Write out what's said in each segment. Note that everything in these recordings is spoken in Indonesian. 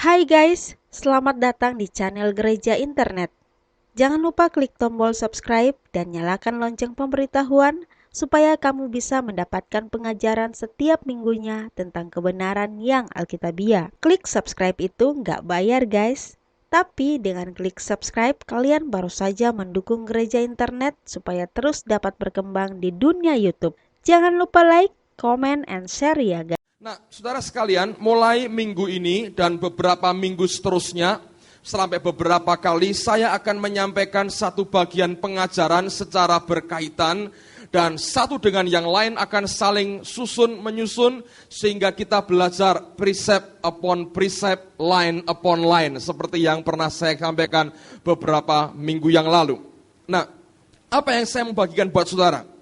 Hai guys, selamat datang di channel Gereja Internet. Jangan lupa klik tombol subscribe dan nyalakan lonceng pemberitahuan supaya kamu bisa mendapatkan pengajaran setiap minggunya tentang kebenaran yang alkitabiah. Klik subscribe itu nggak bayar guys, tapi dengan klik subscribe kalian baru saja mendukung Gereja Internet supaya terus dapat berkembang di dunia YouTube. Jangan lupa like, comment, and share ya guys. Nah, saudara sekalian, mulai minggu ini dan beberapa minggu seterusnya, sampai beberapa kali saya akan menyampaikan satu bagian pengajaran secara berkaitan dan satu dengan yang lain akan saling menyusun sehingga kita belajar precept upon precept, line upon line seperti yang pernah saya sampaikan beberapa minggu yang lalu. Nah, apa yang saya membagikan buat saudara?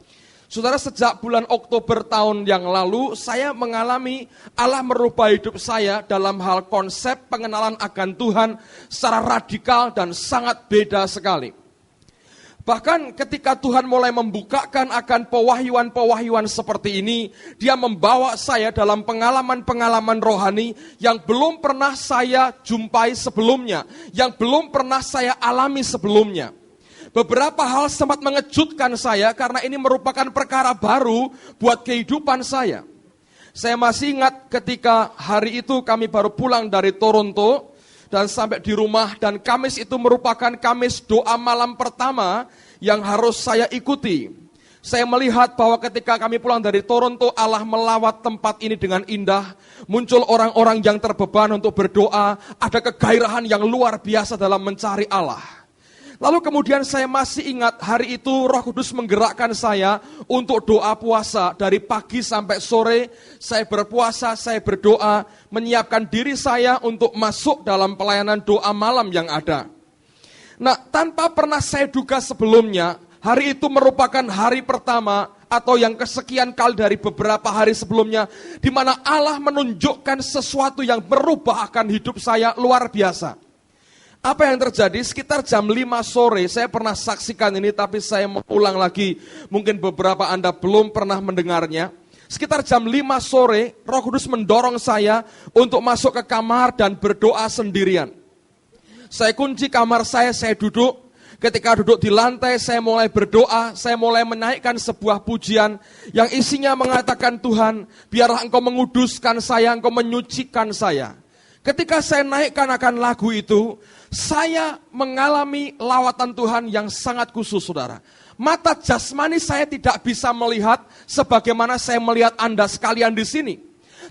Saudara, sejak bulan Oktober tahun yang lalu, saya mengalami Allah merubah hidup saya dalam hal konsep pengenalan akan Tuhan secara radikal dan sangat beda sekali. Bahkan ketika Tuhan mulai membukakan akan pewahyuan-pewahyuan seperti ini, Dia membawa saya dalam pengalaman-pengalaman rohani yang belum pernah saya jumpai sebelumnya, yang belum pernah saya alami sebelumnya. Beberapa hal sempat mengejutkan saya karena ini merupakan perkara baru buat kehidupan saya. Saya masih ingat ketika hari itu kami baru pulang dari Toronto dan sampai di rumah, dan Kamis itu merupakan Kamis doa malam pertama yang harus saya ikuti. Saya melihat bahwa ketika kami pulang dari Toronto, Allah melawat tempat ini dengan indah. Muncul orang-orang yang terbeban untuk berdoa, ada kegairahan yang luar biasa dalam mencari Allah. Lalu kemudian saya masih ingat hari itu Roh Kudus menggerakkan saya untuk doa puasa. Dari pagi sampai sore saya berpuasa, saya berdoa, menyiapkan diri saya untuk masuk dalam pelayanan doa malam yang ada. Nah, tanpa pernah saya duga sebelumnya, hari itu merupakan hari pertama atau yang kesekian kali dari beberapa hari sebelumnya, di mana Allah menunjukkan sesuatu yang merubah akan hidup saya luar biasa. Apa yang terjadi? Sekitar jam 5 sore, saya pernah saksikan ini tapi saya mau ulang lagi. Mungkin beberapa Anda belum pernah mendengarnya. Sekitar jam 5 sore, Roh Kudus mendorong saya untuk masuk ke kamar dan berdoa sendirian. Saya kunci kamar saya duduk. Ketika duduk di lantai, saya mulai berdoa, saya mulai menaikkan sebuah pujian yang isinya mengatakan, Tuhan, biarlah Engkau menguduskan saya, Engkau menyucikan saya. Ketika saya naikkan akan lagu itu, saya mengalami lawatan Tuhan yang sangat khusus, saudara. Mata jasmani saya tidak bisa melihat sebagaimana saya melihat Anda sekalian di sini.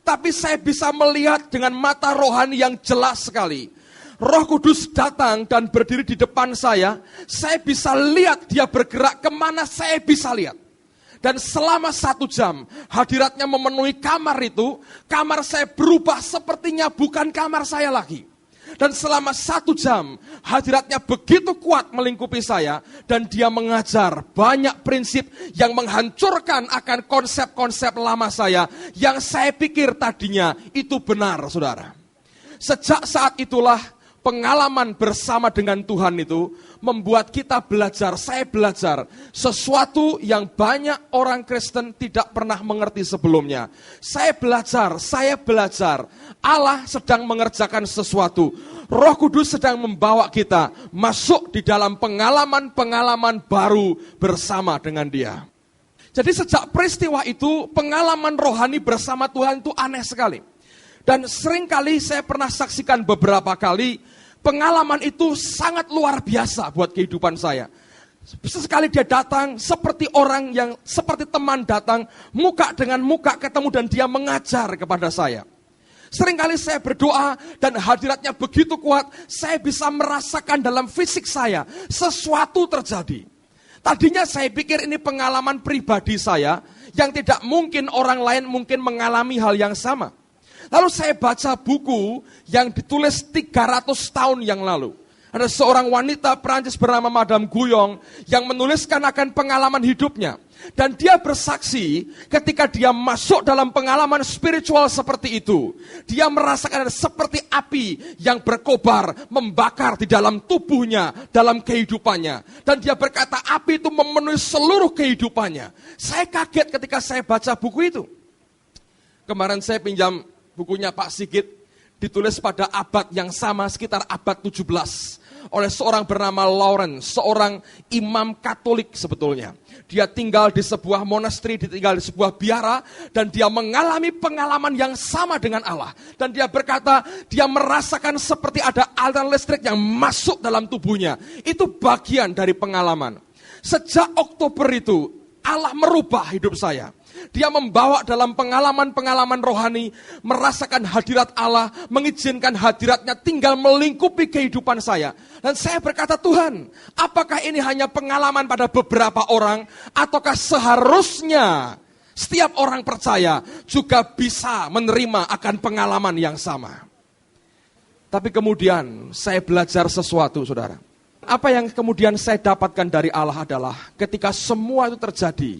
Tapi saya bisa melihat dengan mata rohani yang jelas sekali. Roh Kudus datang dan berdiri di depan saya bisa lihat Dia bergerak kemana saya bisa lihat. Dan selama 1 jam, hadiratnya memenuhi kamar itu, kamar saya berubah sepertinya bukan kamar saya lagi. Dan selama 1 jam, hadiratnya begitu kuat melingkupi saya, dan Dia mengajar banyak prinsip yang menghancurkan akan konsep-konsep lama saya, yang saya pikir tadinya itu benar, saudara. Sejak saat itulah, pengalaman bersama dengan Tuhan itu membuat kita belajar, saya belajar sesuatu yang banyak orang Kristen tidak pernah mengerti sebelumnya. Saya belajar, Allah sedang mengerjakan sesuatu. Roh Kudus sedang membawa kita masuk di dalam pengalaman-pengalaman baru bersama dengan Dia. Jadi sejak peristiwa itu, pengalaman rohani bersama Tuhan itu aneh sekali. Dan seringkali saya pernah saksikan beberapa kali, pengalaman itu sangat luar biasa buat kehidupan saya. Sesekali Dia datang seperti orang yang, seperti teman datang, muka dengan muka ketemu dan Dia mengajar kepada saya. Seringkali saya berdoa dan hadiratnya begitu kuat, saya bisa merasakan dalam fisik saya sesuatu terjadi. Tadinya saya pikir ini pengalaman pribadi saya, yang tidak mungkin orang lain mungkin mengalami hal yang sama. Lalu saya baca buku yang ditulis 300 tahun yang lalu. Ada seorang wanita Perancis bernama Madame Guyon yang menuliskan akan pengalaman hidupnya. Dan dia bersaksi ketika dia masuk dalam pengalaman spiritual seperti itu. Dia merasakan seperti api yang berkobar, membakar di dalam tubuhnya, dalam kehidupannya. Dan dia berkata api itu memenuhi seluruh kehidupannya. Saya kaget ketika saya baca buku itu. Kemarin saya pinjam bukunya Pak Sigit, ditulis pada abad yang sama, sekitar abad 17. Oleh seorang bernama Lawrence, seorang imam Katolik sebetulnya. Dia tinggal di sebuah monasteri, tinggal di sebuah biara, dan dia mengalami pengalaman yang sama dengan Allah. Dan dia berkata, dia merasakan seperti ada aliran listrik yang masuk dalam tubuhnya. Itu bagian dari pengalaman. Sejak Oktober itu, Allah merubah hidup saya. Dia membawa dalam pengalaman-pengalaman rohani, merasakan hadirat Allah, mengizinkan hadiratnya tinggal melingkupi kehidupan saya. Dan saya berkata, Tuhan, apakah ini hanya pengalaman pada beberapa orang, ataukah seharusnya setiap orang percaya juga bisa menerima akan pengalaman yang sama? Tapi kemudian saya belajar sesuatu, saudara. Apa yang kemudian saya dapatkan dari Allah adalah ketika semua itu terjadi,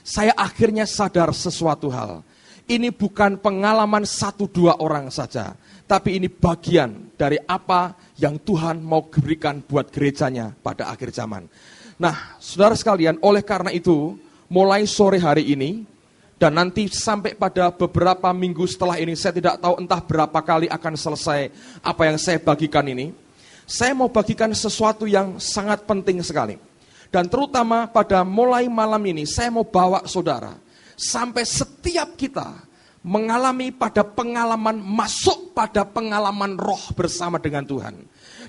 saya akhirnya sadar sesuatu hal. Ini bukan pengalaman 1-2 orang saja, tapi ini bagian dari apa yang Tuhan mau berikan buat gerejanya pada akhir zaman. Nah, saudara sekalian, oleh karena itu, mulai sore hari ini, dan nanti sampai pada beberapa minggu setelah ini, saya tidak tahu entah berapa kali akan selesai apa yang saya bagikan ini. Saya mau bagikan sesuatu yang sangat penting sekali. Dan terutama pada mulai malam ini, saya mau bawa saudara, sampai setiap kita mengalami pada pengalaman, masuk pada pengalaman roh bersama dengan Tuhan.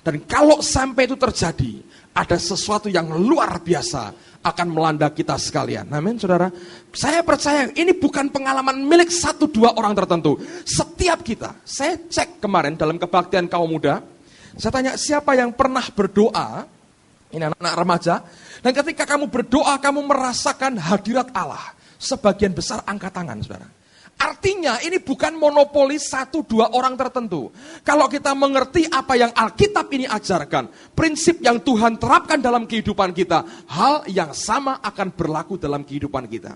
Dan kalau sampai itu terjadi, ada sesuatu yang luar biasa akan melanda kita sekalian. Amin, saudara. Saya percaya ini bukan pengalaman milik 1-2 orang tertentu. Setiap kita, saya cek kemarin dalam kebaktian kaum muda, saya tanya siapa yang pernah berdoa, ini anak-anak remaja, dan ketika kamu berdoa, kamu merasakan hadirat Allah. Sebagian besar angkat tangan, saudara. Artinya ini bukan monopoli 1-2 orang tertentu. Kalau kita mengerti apa yang Alkitab ini ajarkan, prinsip yang Tuhan terapkan dalam kehidupan kita, hal yang sama akan berlaku dalam kehidupan kita.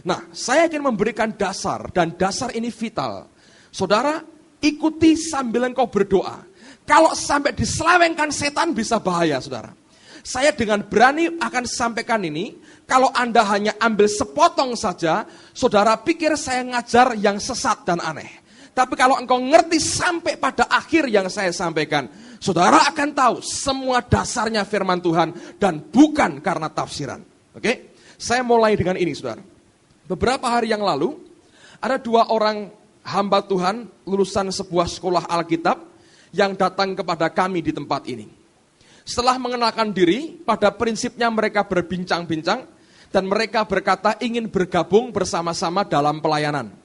Nah, saya ingin memberikan dasar, dan dasar ini vital. Saudara, ikuti sambil engkau berdoa. Kalau sampai diselewengkan setan bisa bahaya, saudara. Saya dengan berani akan sampaikan ini, kalau Anda hanya ambil sepotong saja, saudara pikir saya ngajar yang sesat dan aneh. Tapi kalau engkau ngerti sampai pada akhir yang saya sampaikan, saudara akan tahu semua dasarnya firman Tuhan dan bukan karena tafsiran. Oke? Saya mulai dengan ini, saudara. Beberapa hari yang lalu, ada 2 orang hamba Tuhan lulusan sebuah sekolah Alkitab yang datang kepada kami di tempat ini. Setelah mengenalkan diri, pada prinsipnya mereka berbincang-bincang, dan mereka berkata ingin bergabung bersama-sama dalam pelayanan.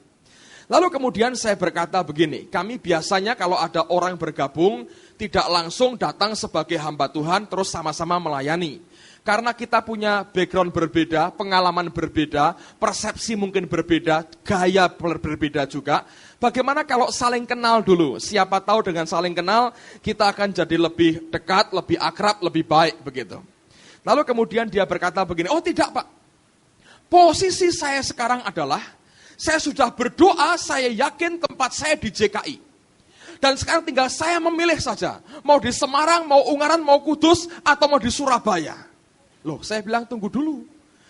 Lalu kemudian saya berkata begini, kami biasanya kalau ada orang bergabung, tidak langsung datang sebagai hamba Tuhan, terus sama-sama melayani. Karena kita punya background berbeda, pengalaman berbeda, persepsi mungkin berbeda, gaya berbeda juga. Bagaimana kalau saling kenal dulu? Siapa tahu dengan saling kenal, kita akan jadi lebih dekat, lebih akrab, lebih baik begitu. Lalu kemudian dia berkata begini, oh tidak Pak, posisi saya sekarang adalah, saya sudah berdoa, saya yakin tempat saya di JKI. Dan sekarang tinggal saya memilih saja, mau di Semarang, mau Ungaran, mau Kudus, atau mau di Surabaya. Loh, saya bilang tunggu dulu.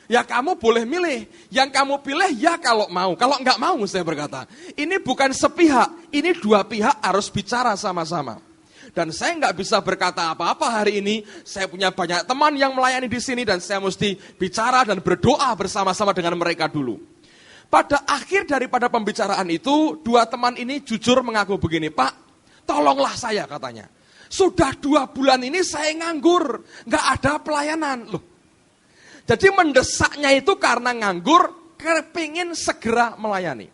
Ya kamu boleh milih, yang kamu pilih ya kalau mau. Kalau enggak mau, saya berkata, ini bukan sepihak, ini 2 pihak harus bicara sama-sama. Dan saya enggak bisa berkata apa-apa hari ini, saya punya banyak teman yang melayani di sini dan saya mesti bicara dan berdoa bersama-sama dengan mereka dulu. Pada akhir daripada pembicaraan itu, 2 teman ini jujur mengaku begini, Pak, tolonglah saya katanya. Sudah 2 bulan ini saya nganggur, enggak ada pelayanan. Loh. Jadi mendesaknya itu karena nganggur, kepingin segera melayani.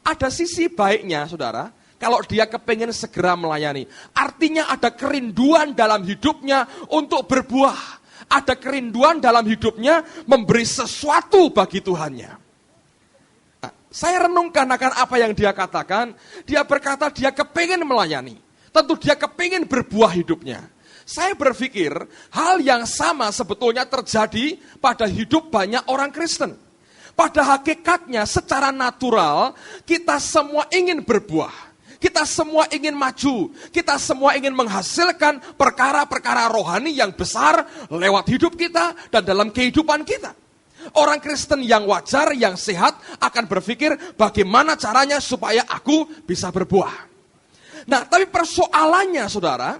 Ada sisi baiknya, saudara, kalau dia kepingin segera melayani. Artinya ada kerinduan dalam hidupnya untuk berbuah. Ada kerinduan dalam hidupnya memberi sesuatu bagi Tuhannya. Nah, saya renungkan akan apa yang dia katakan. Dia berkata dia kepingin melayani. Tentu dia kepingin berbuah hidupnya. Saya berpikir hal yang sama sebetulnya terjadi pada hidup banyak orang Kristen. Pada hakikatnya secara natural kita semua ingin berbuah. Kita semua ingin maju. Kita semua ingin menghasilkan perkara-perkara rohani yang besar lewat hidup kita dan dalam kehidupan kita. Orang Kristen yang wajar, yang sehat akan berpikir bagaimana caranya supaya aku bisa berbuah. Nah, tapi persoalannya saudara,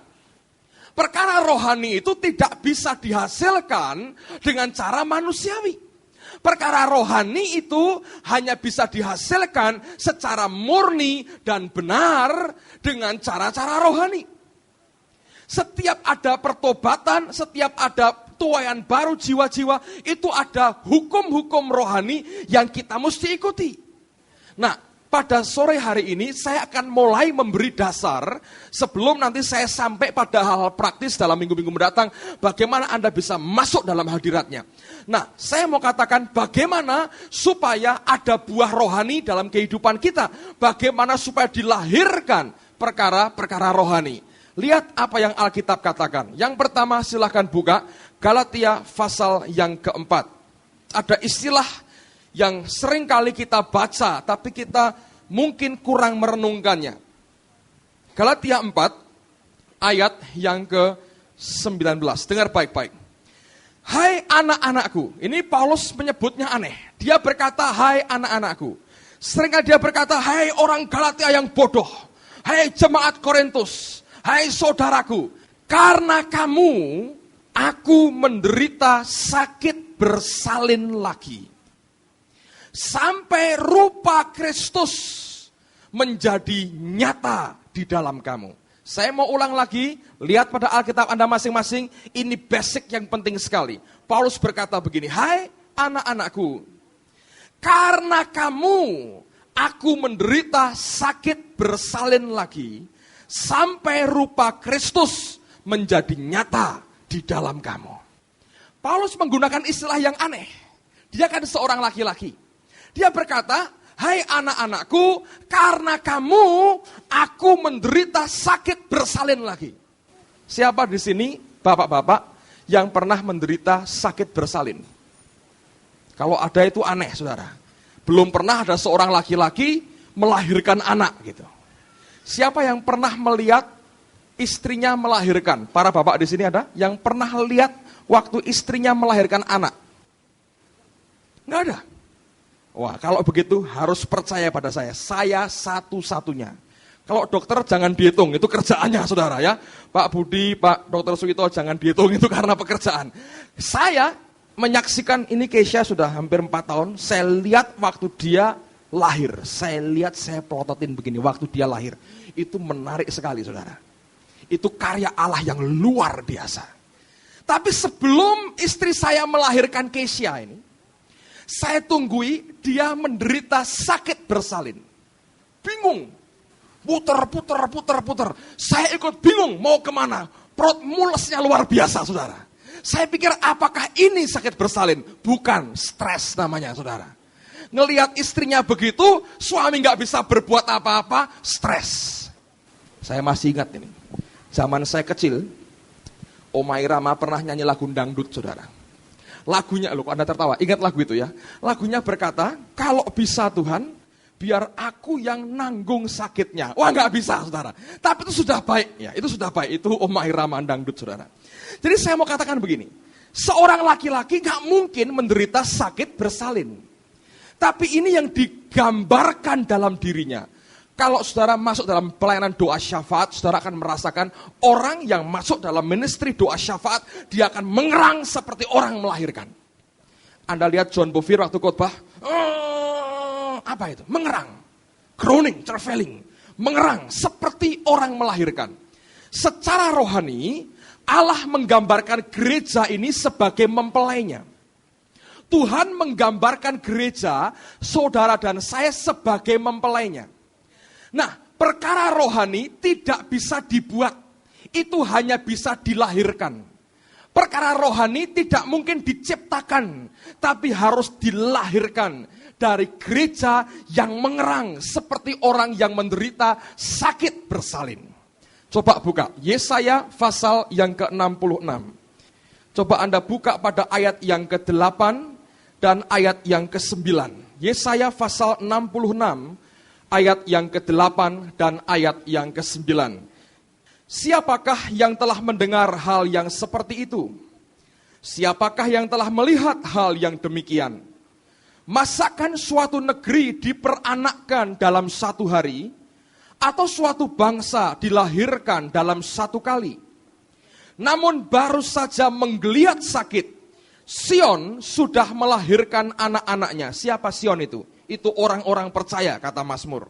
perkara rohani itu tidak bisa dihasilkan dengan cara manusiawi. Perkara rohani itu hanya bisa dihasilkan secara murni dan benar dengan cara-cara rohani. Setiap ada pertobatan, setiap ada tuaian baru jiwa-jiwa, itu ada hukum-hukum rohani yang kita mesti ikuti. Nah, pada sore hari ini saya akan mulai memberi dasar sebelum nanti saya sampai pada hal-hal praktis dalam minggu-minggu mendatang. Bagaimana Anda bisa masuk dalam hadiratnya. Nah, saya mau katakan bagaimana supaya ada buah rohani dalam kehidupan kita. Bagaimana supaya dilahirkan perkara-perkara rohani. Lihat apa yang Alkitab katakan. Yang pertama silahkan buka Galatia pasal yang keempat. Ada istilah yang sering kali kita baca, tapi kita mungkin kurang merenungkannya. Galatia 4, ayat yang ke-19. Dengar baik-baik. Hai anak-anakku, ini Paulus menyebutnya aneh. Dia berkata, hai anak-anakku. Seringkali dia berkata, hai orang Galatia yang bodoh. Hai jemaat Korintus, hai saudaraku. Karena kamu, aku menderita sakit bersalin lagi. Sampai rupa Kristus menjadi nyata di dalam kamu. Saya mau ulang lagi, lihat pada Alkitab Anda masing-masing, ini basic yang penting sekali. Paulus berkata begini, hai anak-anakku, karena kamu, aku menderita sakit bersalin lagi, sampai rupa Kristus menjadi nyata di dalam kamu. Paulus menggunakan istilah yang aneh. Dia kan seorang laki-laki. Dia berkata, hai anak-anakku, karena kamu, aku menderita sakit bersalin lagi. Siapa di sini, bapak-bapak, yang pernah menderita sakit bersalin? Kalau ada itu aneh, saudara. Belum pernah ada seorang laki-laki melahirkan anak, gitu. Siapa yang pernah melihat istrinya melahirkan? Para bapak di sini ada yang pernah lihat waktu istrinya melahirkan anak? Nggak ada. Wah, kalau begitu harus percaya pada saya. Saya satu-satunya. Kalau dokter jangan dihitung, itu kerjaannya saudara ya. Pak Budi, Pak Dokter Suwito jangan dihitung, itu karena pekerjaan. Saya menyaksikan ini Keisha sudah hampir 4 tahun. Saya lihat waktu dia lahir. Saya pelototin begini waktu dia lahir. Itu menarik sekali saudara. Itu karya Allah yang luar biasa. Tapi sebelum istri saya melahirkan Keisha ini, saya tunggui dia menderita sakit bersalin. Bingung. Puter. Saya ikut bingung mau kemana. Perut mulesnya luar biasa saudara. Saya pikir apakah ini sakit bersalin? Bukan, stres namanya saudara. Ngelihat istrinya begitu, suami gak bisa berbuat apa-apa, stres. Saya masih ingat ini. Zaman saya kecil, Oma Irama pernah nyanyi lagu dangdut saudara. Lagunya, loh Anda tertawa, ingat lagu itu ya. Lagunya berkata, kalau bisa Tuhan, biar aku yang nanggung sakitnya. Wah gak bisa saudara. Tapi itu sudah baik, ya itu sudah baik. Itu Oma Irama dangdut saudara. Jadi saya mau katakan begini. Seorang laki-laki gak mungkin menderita sakit bersalin. Tapi ini yang digambarkan dalam dirinya. Kalau saudara masuk dalam pelayanan doa syafaat, saudara akan merasakan orang yang masuk dalam ministry doa syafaat, dia akan mengerang seperti orang melahirkan. Anda lihat John Bevere waktu khotbah, apa itu? Mengerang, groaning, travailing, mengerang seperti orang melahirkan. Secara rohani, Allah menggambarkan gereja ini sebagai mempelainya. Tuhan menggambarkan gereja, saudara dan saya sebagai mempelainya. Nah, perkara rohani tidak bisa dibuat. Itu hanya bisa dilahirkan. Perkara rohani tidak mungkin diciptakan, tapi harus dilahirkan dari gereja yang mengerang seperti orang yang menderita sakit bersalin. Coba buka Yesaya pasal yang ke-66. Coba Anda buka pada ayat yang ke-8 dan ayat yang ke-9. Yesaya pasal 66 ayat yang ke-8 dan ayat yang ke-9. Siapakah yang telah mendengar hal yang seperti itu? Siapakah yang telah melihat hal yang demikian? Masakan suatu negeri diperanakkan dalam satu hari, atau suatu bangsa dilahirkan dalam satu kali. Namun baru saja menggeliat sakit, Sion sudah melahirkan anak-anaknya. Siapa Sion itu? Itu orang-orang percaya, kata Mazmur.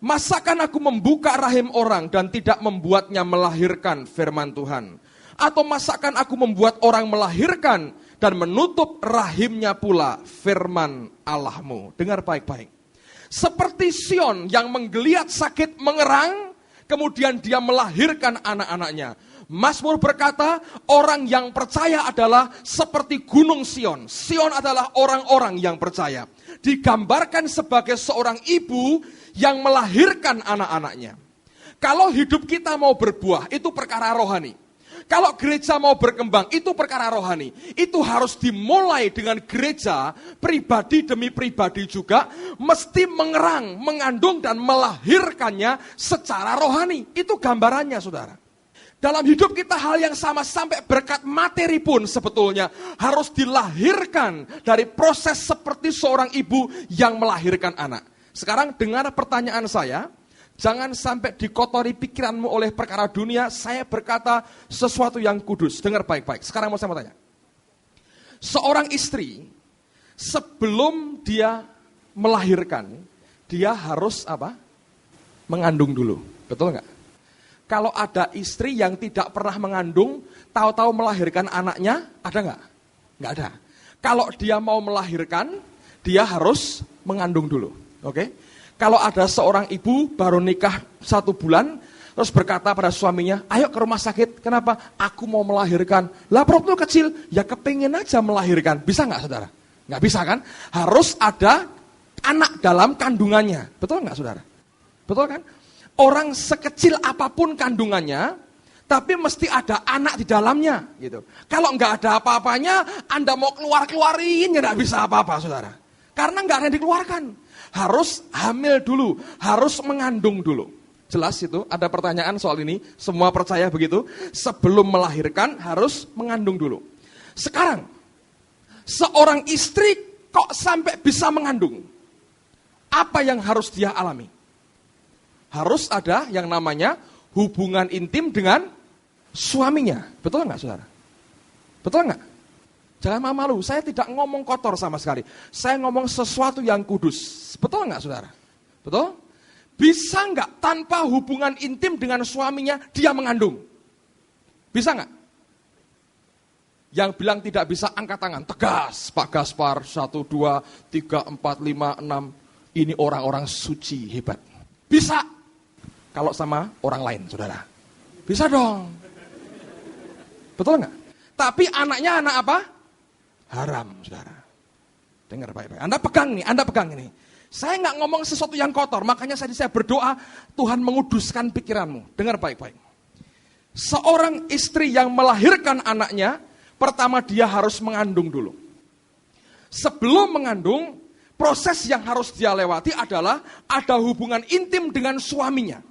Masakan aku membuka rahim orang dan tidak membuatnya melahirkan, firman Tuhan. Atau masakan aku membuat orang melahirkan dan menutup rahimnya pula, firman Allahmu. Dengar baik-baik. Seperti Sion yang menggeliat sakit mengerang, kemudian dia melahirkan anak-anaknya. Mazmur berkata, orang yang percaya adalah seperti gunung Sion. Sion adalah orang-orang yang percaya. Digambarkan sebagai seorang ibu yang melahirkan anak-anaknya. Kalau hidup kita mau berbuah, itu perkara rohani. Kalau gereja mau berkembang, itu perkara rohani. Itu harus dimulai dengan gereja, pribadi demi pribadi juga, mesti mengerang, mengandung, dan melahirkannya secara rohani. Itu gambarannya, saudara. Dalam hidup kita hal yang sama, sampai berkat materi pun sebetulnya harus dilahirkan dari proses seperti seorang ibu yang melahirkan anak. Sekarang dengar pertanyaan saya. Jangan sampai dikotori pikiranmu oleh perkara dunia. Saya berkata sesuatu yang kudus. Dengar baik-baik. Sekarang saya mau tanya. Seorang istri, sebelum dia melahirkan, dia harus apa? Mengandung dulu. Betul nggak? Kalau ada istri yang tidak pernah mengandung, tahu-tahu melahirkan anaknya, ada nggak? Nggak ada. Kalau dia mau melahirkan, dia harus mengandung dulu. Oke? Kalau ada seorang ibu baru nikah 1 bulan, terus berkata pada suaminya, ayo ke rumah sakit, kenapa? Aku mau melahirkan. Lah perutnya kecil, ya kepingin aja melahirkan. Bisa nggak, saudara? Nggak bisa kan? Harus ada anak dalam kandungannya. Betul nggak, saudara? Betul kan? Orang sekecil apapun kandungannya, tapi mesti ada anak di dalamnya. Gitu. Kalau nggak ada apa-apanya, Anda mau keluarin, ya nggak bisa apa-apa, saudara. Karena nggak ada yang dikeluarkan. Harus hamil dulu, harus mengandung dulu. Jelas itu, ada pertanyaan soal ini, semua percaya begitu. Sebelum melahirkan harus mengandung dulu. Sekarang, seorang istri kok sampai bisa mengandung? Apa yang harus dia alami? Harus ada yang namanya hubungan intim dengan suaminya. Betul nggak, saudara? Betul nggak? Jangan malu, saya tidak ngomong kotor sama sekali. Saya ngomong sesuatu yang kudus. Betul nggak, saudara? Betul? Bisa nggak tanpa hubungan intim dengan suaminya, dia mengandung? Bisa nggak? Yang bilang tidak bisa, angkat tangan. Tegas, Pak Gaspar, 1, 2, 3, 4, 5, 6. Ini orang-orang suci, hebat. Bisa. Kalau sama orang lain, saudara. Bisa dong. Betul nggak? Tapi anaknya anak apa? Haram, saudara. Dengar baik-baik. Anda pegang ini. Saya nggak ngomong sesuatu yang kotor, makanya saya berdoa, Tuhan menguduskan pikiranmu. Dengar baik-baik. Seorang istri yang melahirkan anaknya, pertama dia harus mengandung dulu. Sebelum mengandung, proses yang harus dia lewati adalah ada hubungan intim dengan suaminya.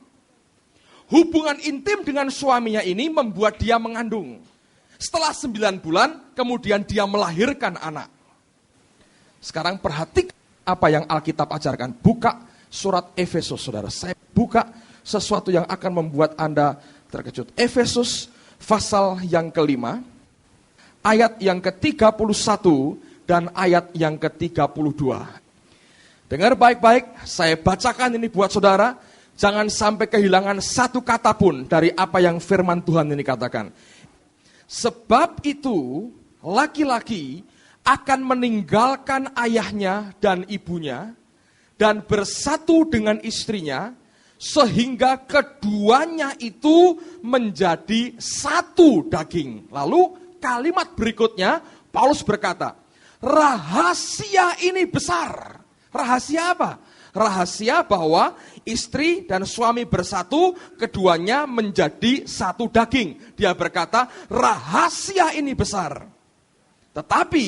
Hubungan intim dengan suaminya ini membuat dia mengandung. Setelah 9 bulan, kemudian dia melahirkan anak. Sekarang perhatikan apa yang Alkitab ajarkan. Buka surat Efesus, saudara. Saya buka sesuatu yang akan membuat Anda terkejut. Efesus pasal yang ke-5, ayat yang ke-31 dan ayat yang ke-32. Dengar baik-baik, saya bacakan ini buat saudara. Jangan sampai kehilangan satu kata pun dari apa yang firman Tuhan ini katakan. Sebab itu, laki-laki akan meninggalkan ayahnya dan ibunya, dan bersatu dengan istrinya, sehingga keduanya itu menjadi satu daging. Lalu kalimat berikutnya, Paulus berkata, rahasia ini besar. Rahasia apa? Rahasia bahwa istri dan suami bersatu, keduanya menjadi satu daging. Dia berkata, rahasia ini besar. Tetapi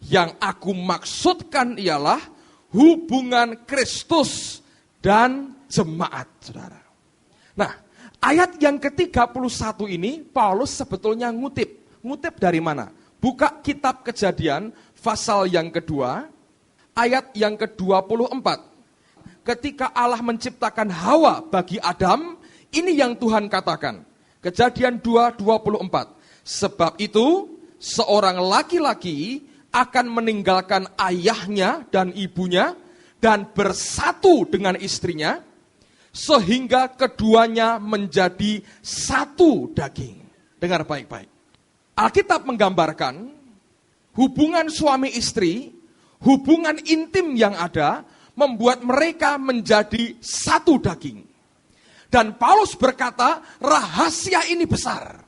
yang aku maksudkan ialah hubungan Kristus dan jemaat, saudara. Nah, ayat yang ke-31 ini Paulus sebetulnya ngutip. Ngutip dari mana? Buka kitab Kejadian pasal yang kedua, ayat yang ke-24. ketika Allah menciptakan Hawa bagi Adam, ini yang Tuhan katakan. Kejadian 2:24. Sebab itu seorang laki-laki akan meninggalkan ayahnya dan ibunya dan bersatu dengan istrinya, sehingga keduanya menjadi satu daging. Dengar baik-baik. Alkitab menggambarkan hubungan suami istri, hubungan intim yang ada, membuat mereka menjadi satu daging. Dan Paulus berkata, rahasia ini besar.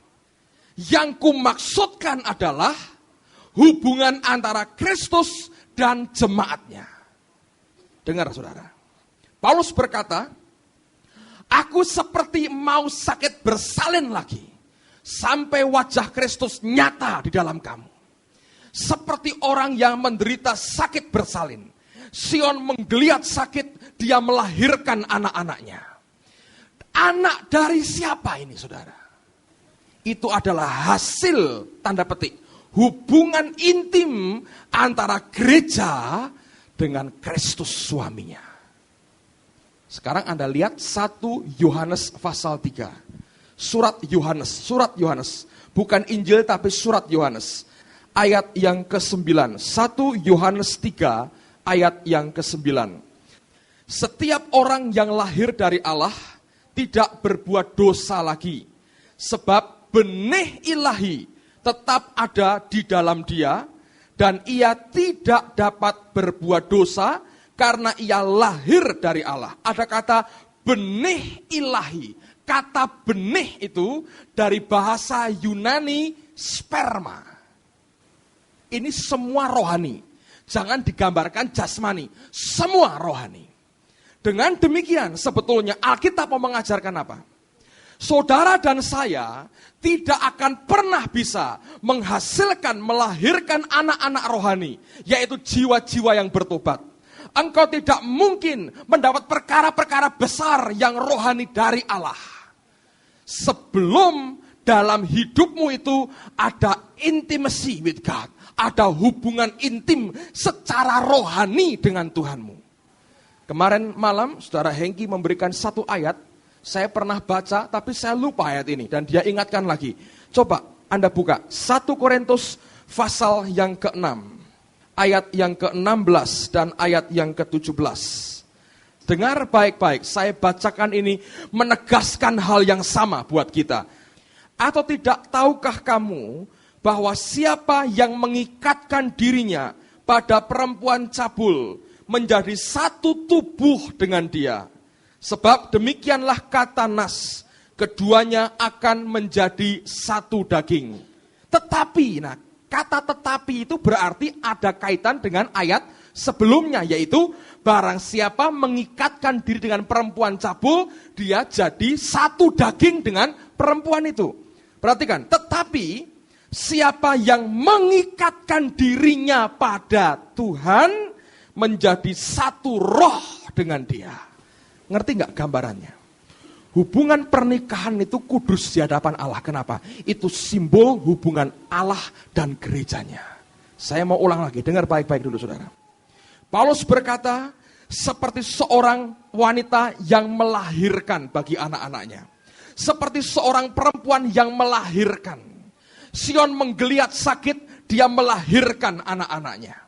Yang kumaksudkan adalah hubungan antara Kristus dan jemaatnya. Dengar saudara. Paulus berkata, aku seperti mau sakit bersalin lagi, sampai wajah Kristus nyata di dalam kamu. Seperti orang yang menderita sakit bersalin. Sion menggeliat sakit, dia melahirkan anak-anaknya. Anak dari siapa ini saudara? Itu adalah hasil, tanda petik, hubungan intim antara gereja dengan Kristus suaminya. Sekarang Anda lihat 1 Yohanes pasal 3. Surat Yohanes. Bukan Injil tapi surat Yohanes. Ayat yang ke-9. 1 Yohanes 3 ayat yang ke-9. Setiap orang yang lahir dari Allah tidak berbuat dosa lagi. Sebab benih ilahi tetap ada di dalam dia, dan ia tidak dapat berbuat dosa karena ia lahir dari Allah. Ada kata benih ilahi. Kata benih itu dari bahasa Yunani sperma. Ini semua rohani. Jangan digambarkan jasmani. Semua rohani. Dengan demikian sebetulnya Alkitab mau mengajarkan apa? Saudara dan saya tidak akan pernah bisa menghasilkan, melahirkan anak-anak rohani, yaitu jiwa-jiwa yang bertobat. Engkau tidak mungkin mendapat perkara-perkara besar yang rohani dari Allah sebelum dalam hidupmu itu ada intimacy with God, ada hubungan intim secara rohani dengan Tuhanmu. Kemarin malam saudara Hengki memberikan satu ayat. Saya pernah baca tapi saya lupa ayat ini. Dan dia ingatkan lagi. Coba Anda buka 1 Korintus pasal yang ke-6. Ayat yang ke-16 dan ayat yang ke-17. Dengar baik-baik. Saya bacakan ini menegaskan hal yang sama buat kita. Atau tidak tahukah kamu bahwa siapa yang mengikatkan dirinya pada perempuan cabul menjadi satu tubuh dengan dia. Sebab demikianlah kata nas, keduanya akan menjadi satu daging. Tetapi, nah kata tetapi itu berarti ada kaitan dengan ayat sebelumnya, yaitu barang siapa mengikatkan diri dengan perempuan cabul, dia jadi satu daging dengan perempuan itu. Perhatikan, tetapi siapa yang mengikatkan dirinya pada Tuhan menjadi satu roh dengan dia. Ngerti nggak gambarannya? Hubungan pernikahan itu kudus di hadapan Allah. Kenapa? Itu simbol hubungan Allah dan gerejanya. Saya mau ulang lagi, dengar baik-baik dulu saudara. Paulus berkata, seperti seorang wanita yang melahirkan bagi anak-anaknya. Seperti seorang perempuan yang melahirkan. Sion menggeliat sakit, dia melahirkan anak-anaknya.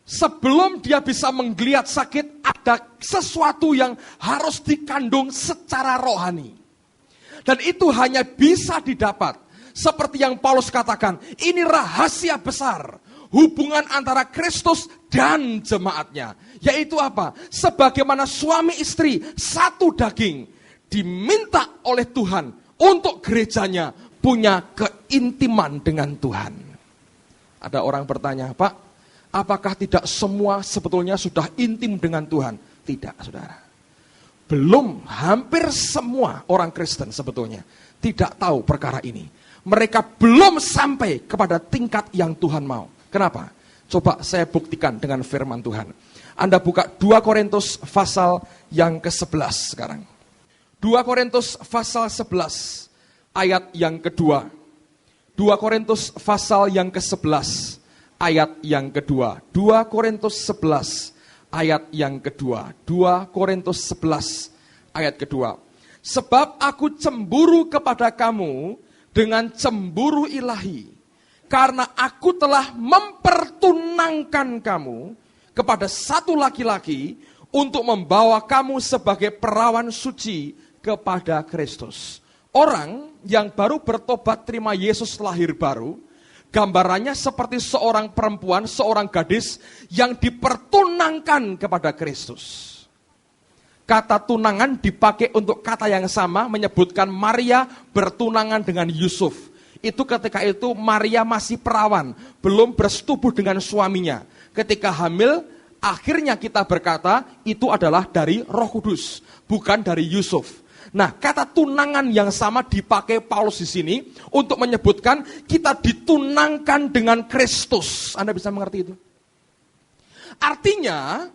Sebelum dia bisa menggeliat sakit, ada sesuatu yang harus dikandung secara rohani. Dan itu hanya bisa didapat. Seperti yang Paulus katakan, ini rahasia besar. Hubungan antara Kristus dan jemaatnya. Yaitu apa? Sebagaimana suami istri, satu daging. Diminta oleh Tuhan untuk gerejanya punya keintiman dengan Tuhan. Ada orang bertanya, Pak, apakah tidak semua sebetulnya sudah intim dengan Tuhan? Tidak, saudara. Belum, hampir semua orang Kristen sebetulnya tidak tahu perkara ini. Mereka belum sampai kepada tingkat yang Tuhan mau. Kenapa? Coba saya buktikan dengan firman Tuhan. Anda buka 2 Korintus pasal yang ke-11 sekarang. 2 Korintus pasal 11 ayat yang kedua. 2 Korintus pasal yang ke-11 ayat yang kedua. 2 Korintus 11 ayat yang kedua. 2 Korintus 11 ayat kedua. Sebab aku cemburu kepada kamu dengan cemburu ilahi. Karena aku telah mempertunangkan kamu kepada satu laki-laki untuk membawa kamu sebagai perawan suci kepada Kristus. Orang yang baru bertobat terima Yesus lahir baru, gambarannya seperti seorang perempuan, seorang gadis yang dipertunangkan kepada Kristus. Kata tunangan dipakai untuk kata yang sama, menyebutkan Maria bertunangan dengan Yusuf. Itu ketika itu Maria masih perawan, belum bersetubuh dengan suaminya. Ketika hamil, akhirnya kita berkata itu adalah dari Roh Kudus, bukan dari Yusuf. Nah, kata tunangan yang sama dipakai Paulus di sini untuk menyebutkan kita ditunangkan dengan Kristus. Anda bisa mengerti itu? Artinya,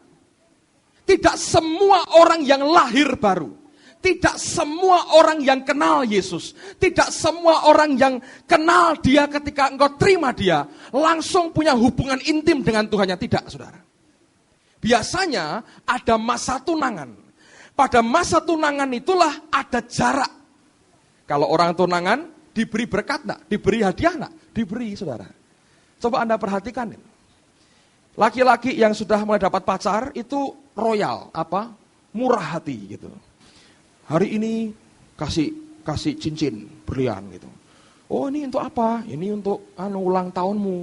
tidak semua orang yang lahir baru, tidak semua orang yang kenal Yesus, tidak semua orang yang kenal dia ketika engkau terima dia, langsung punya hubungan intim dengan Tuhannya. Tidak, saudara. Biasanya ada masa tunangan. Pada masa tunangan itulah ada jarak. Kalau orang tunangan diberi berkat enggak? Diberi hadiah enggak? Diberi, saudara. Coba Anda perhatikan. Laki-laki yang sudah mulai dapat pacar itu royal, murah hati gitu. Hari ini kasih cincin berlian gitu. Oh, ini untuk apa? Ini untuk ulang tahunmu.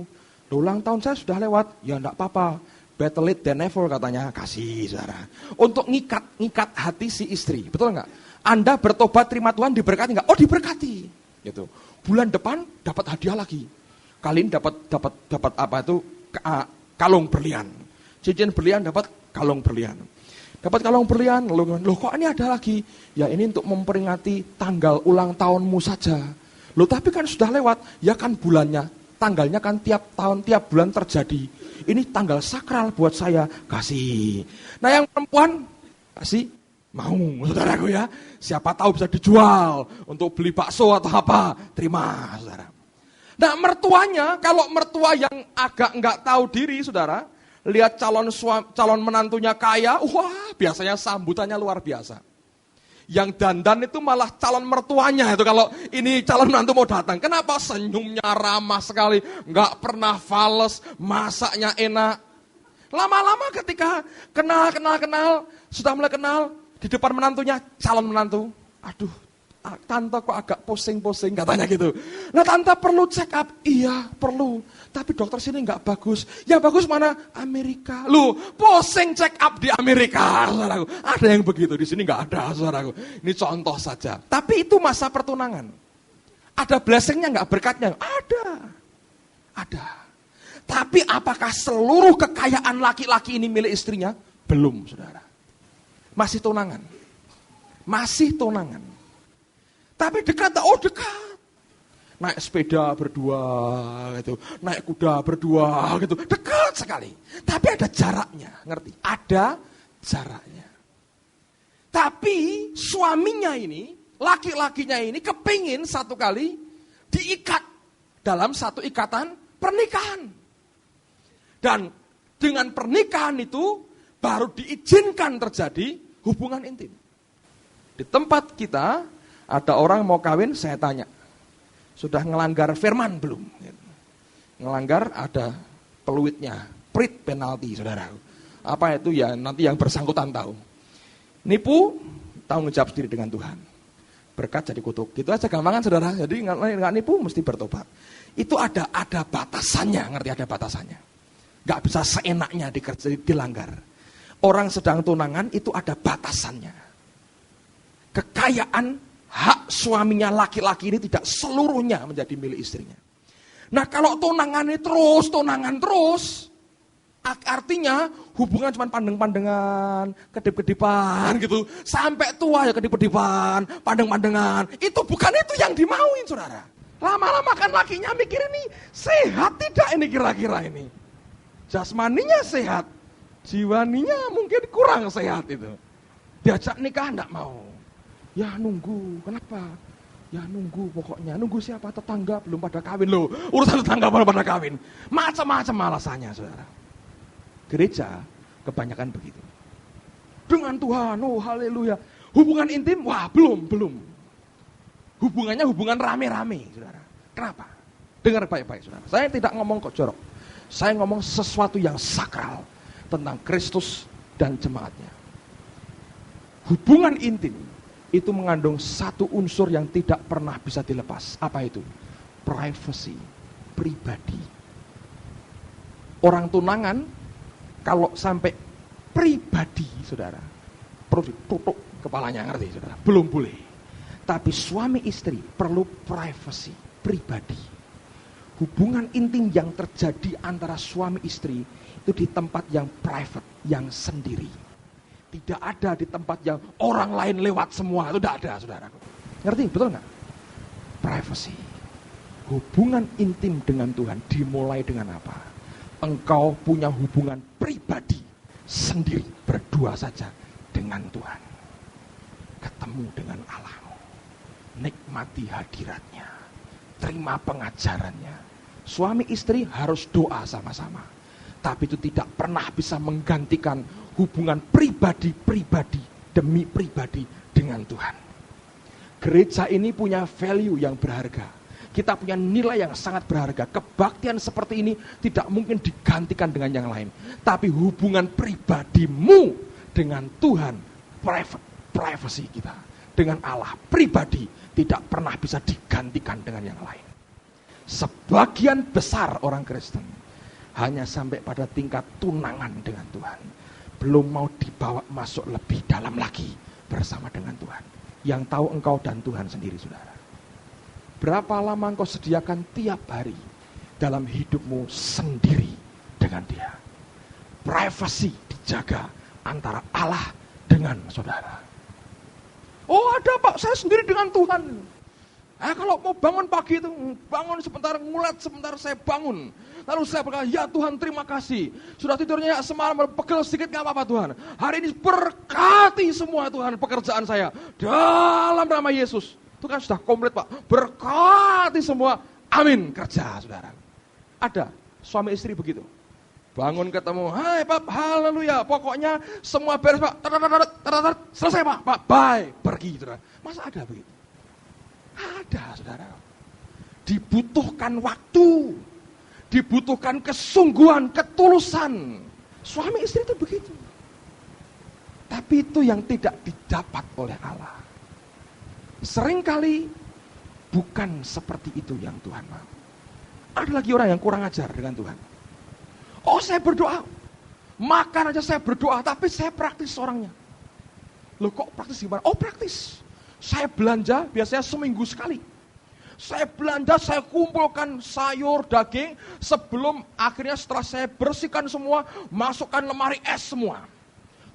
Ulang tahun saya sudah lewat. Ya enggak apa-apa. Better late than never katanya, kasih saudara. Untuk ngikat hati si istri, betul nggak? Anda bertobat terima Tuhan diberkati nggak? Oh, diberkati. Gitu. Bulan depan dapat hadiah lagi. Kali ini dapat apa itu? Kalung berlian. Cincin berlian dapat kalung berlian. Dapat kalung berlian, loh kok ini ada lagi? Ya ini untuk memperingati tanggal ulang tahunmu saja. Loh tapi kan sudah lewat, ya kan bulannya, tanggalnya kan tiap tahun, tiap bulan terjadi. Ini tanggal sakral buat saya, kasih. Nah yang perempuan, kasih, mau saudaraku ya. Siapa tahu bisa dijual untuk beli bakso atau apa, terima saudara. Nah mertuanya, kalau mertua yang agak enggak tahu diri saudara, lihat calon menantunya kaya, wah biasanya sambutannya luar biasa. Yang dandan itu malah calon mertuanya itu kalau ini calon menantu mau datang. Kenapa? Senyumnya ramah sekali, nggak pernah fales, masaknya enak. Lama-lama ketika kenal, sudah mulai kenal, di depan menantunya, calon menantu. Aduh, tante kok agak pusing-pusing katanya gitu. Nah tante perlu check up, iya perlu. Tapi dokter sini nggak bagus. Yang bagus mana? Amerika. Loh, pusing check up di Amerika, saudaraku. Ada yang begitu, di sini nggak ada, saudaraku. Ini contoh saja. Tapi itu masa pertunangan. Ada blessingnya nggak, berkatnya? Ada. Tapi apakah seluruh kekayaan laki-laki ini milik istrinya? Belum, saudara. Masih tunangan. Tapi dekat, dekat. Naik sepeda berdua gitu, naik kuda berdua gitu, dekat sekali. Tapi ada jaraknya, ngerti? Ada jaraknya. Tapi suaminya ini, laki-lakinya ini kepingin satu kali diikat dalam satu ikatan pernikahan. Dan dengan pernikahan itu baru diizinkan terjadi hubungan intim. Di tempat kita ada orang mau kawin, saya tanya, sudah ngelanggar firman belum? Ngelanggar ada peluitnya, prit penalti saudara. Apa itu ya nanti yang bersangkutan tahu. Nipu, tanggung jawab sendiri dengan Tuhan. Berkat jadi kutuk. Gitu aja gampangan saudara. Jadi nggak nipu mesti bertobat. Itu ada batasannya, ngerti ada batasannya. Nggak bisa seenaknya dilanggar. Orang sedang tunangan itu ada batasannya. Kekayaan hak suaminya laki-laki ini tidak seluruhnya menjadi milik istrinya. Nah kalau tunangan terus, artinya hubungan cuma pandeng-pandengan, kedip-kedipan gitu, sampai tua ya kedip-kedipan, pandeng-pandengan. Itu bukan itu yang dimauin saudara. Lama-lama kan lakinya mikir ini sehat tidak ini kira-kira ini. Jasmaninya sehat, jiwaninya mungkin kurang sehat itu. Diajak nikah enggak mau. Ya nunggu, kenapa? Ya nunggu pokoknya, nunggu siapa? Tetangga belum pada kawin loh. Urusan tetangga belum pada kawin. Macam-macam alasannya saudara. Gereja Kebanyakan begitu. Dengan Tuhan, oh haleluya. Hubungan intim, wah belum. Hubungannya hubungan rame-rame, saudara. Kenapa? Dengar baik-baik, saudara. Saya tidak ngomong kok jorok. Saya ngomong sesuatu yang sakral tentang Kristus dan jemaatnya. Hubungan intim itu mengandung satu unsur yang tidak pernah bisa dilepas. Apa itu? Privacy, pribadi. Orang tunangan kalau sampai pribadi, saudara, perlu ditutup kepalanya, ngerti saudara? Belum boleh. Tapi suami istri perlu privacy, pribadi. Hubungan intim yang terjadi antara suami istri itu di tempat yang private, yang sendiri. Tidak ada di tempat yang orang lain lewat semua, itu tidak ada, saudara. Ngerti, betul nggak? Privacy. Hubungan intim dengan Tuhan dimulai dengan apa? Engkau punya hubungan pribadi, sendiri, berdua saja dengan Tuhan. Ketemu dengan Allahmu. Nikmati hadiratnya. Terima pengajarannya. Suami istri harus doa sama-sama. Tapi itu tidak pernah bisa menggantikan hubungan pribadi demi pribadi dengan Tuhan. Gereja ini punya value yang berharga. Kita punya nilai yang sangat berharga. Kebaktian seperti ini tidak mungkin digantikan dengan yang lain. Tapi hubungan pribadimu dengan Tuhan, privacy kita dengan Allah pribadi tidak pernah bisa digantikan dengan yang lain. Sebagian besar orang Kristen hanya sampai pada tingkat tunangan dengan Tuhan. Belum mau dibawa masuk lebih dalam lagi bersama dengan Tuhan. Yang tahu engkau dan Tuhan sendiri, saudara. Berapa lama engkau sediakan tiap hari dalam hidupmu sendiri dengan Dia. Privacy dijaga antara Allah dengan saudara. Oh ada Pak, saya sendiri dengan Tuhan. Kalau mau bangun pagi itu, bangun sebentar, ngulet sebentar, saya bangun. Lalu saya berkata, ya Tuhan terima kasih. Sudah tidurnya semalam pegel sedikit, gak apa-apa Tuhan. Hari ini berkati semua Tuhan pekerjaan saya. Dalam nama Yesus. Itu kan sudah komplit Pak. Berkati semua. Amin. Kerja saudara. Ada suami istri begitu. Bangun ketemu. Hai Pak, haleluya. Pokoknya semua beres Pak. Selesai Pak. Bye. Pergi saudara. Masa ada begitu? Ada saudara. Dibutuhkan waktu. Dibutuhkan kesungguhan, ketulusan. Suami istri itu begitu. Tapi itu yang tidak didapat oleh Allah. Seringkali bukan seperti itu yang Tuhan mau. Ada lagi orang yang kurang ajar dengan Tuhan. Oh saya berdoa, makan aja saya berdoa, tapi saya praktis orangnya. Loh kok praktis gimana? Oh praktis. Saya belanja biasanya seminggu sekali. Saya belanja, saya kumpulkan sayur, daging, sebelum akhirnya setelah saya bersihkan semua, masukkan lemari es semua.